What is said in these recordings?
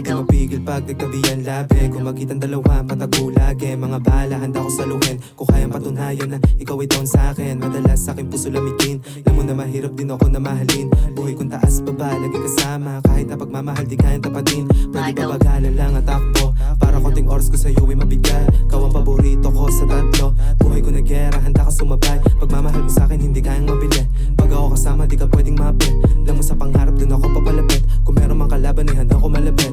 di mapigil pag nagtabihan labi. Kung makitang dalawa, patago lagi. Mga bala, handa ko saluhin. Kung kayang patunayan na ikaw ay down sa'kin. Madalas sa'king puso lamigin. Alam mo na mahirap din ako na mahalin. Buhay kong taas baba, lagi kasama. Kahit na pagmamahal di kayang tapatin. Pwede ba bagalan lang at takbo? Para konting oras ko sa'yo ay mabigat. Ikaw ang paborito ko sa tatlo. Buhay ko na gera, handa ka sumabay. Pagmamahal mo sa'kin hindi kayang mabili. Pag ako kasama di ka pwedeng mapil. Alam mo sa pangarap dun ako papalapit. Kung meron mang kalaban ay handa ko malapit.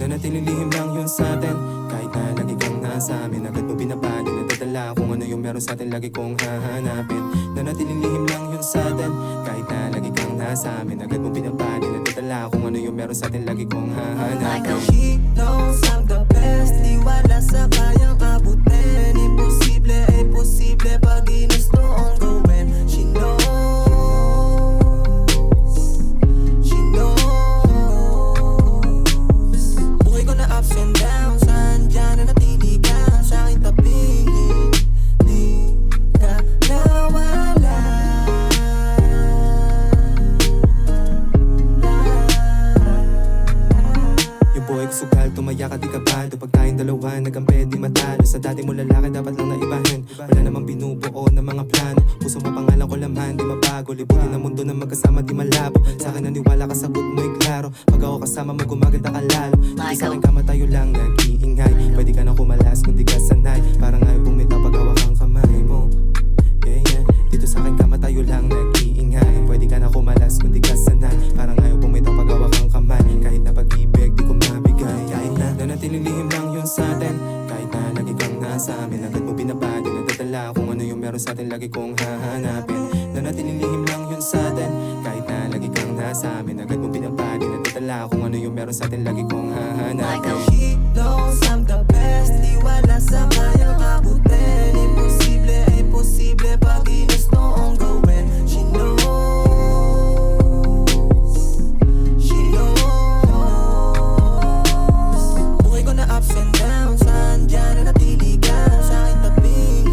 Nanatiling lihim lang yun sa'tin. Kahit na lagi kang nasa amin. Agad mo binabali, nadadala kung ano yung meron sa'tin. Lagi kong hahanapin. Nanatiling lihim lang yun sa'tin. Kahit na lagi kang nasa amin. Agad mo binabali, nadadala kung ano yung meron sa'tin. Lagi kong hahanapin. She knows I'm the best. Di wala sa kayang abutin. Imposible ay posible pag ginusto ang gawin. She knows. She knows. Buhay ko na ups and downs. Andyan na natili ka sa aking tabi. Di ka nawala. Yung buhay ko sugal, tumaya ka di kabado. Pag tayong dalawa, nagampi di matalo. Sa dati mo lalaki, dapat lang naibahin. Wala namang binubuo ng mga plano. Puso mo pangalan ko laman, di mabago. Libutin ang mundo na magkasama, di malabo. Sa akin naniwala ka, sagot mo'y klaro. Pag ako kasama mo, gumaganda ka lalo. Hindi sa akin kama tayo lang nag-iingay. Pwede ka na kumalas kung di ka sanay. Parang ayaw bumitaw pag hawak ang kamay mo. Dito sa akin kama tayo lang nag-iingay. Pwede ka na kumalas kung di ka sanay. Parang ayaw bumitaw pag hawak ang kamay. Kahit na pag-ibig di ko mabigay. Kahit na nanatiling lihim lang yun sa'tin. Kahit na lagi kang nasa amin. Agad mo binabali, nadadala kung ano yung meron sa'tin. Lagi kong hahanapin. Nanatiling lihim lang yun sa'tin. Kahit na lagi kang nasa amin. Agad mo binabali, nadadala kung ano yung meron sa'tin. Lagi kong hahanapin. She knows I'm the best. Di wala sa kayang abutin. Imposible ay posible pag ginusto ang gawin. She knows. She knows. Buhay ko na ups and downs. Andyan na natili ka sa aking tabi.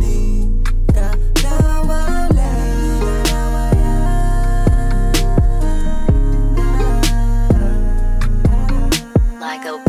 Di ka nawala. Like a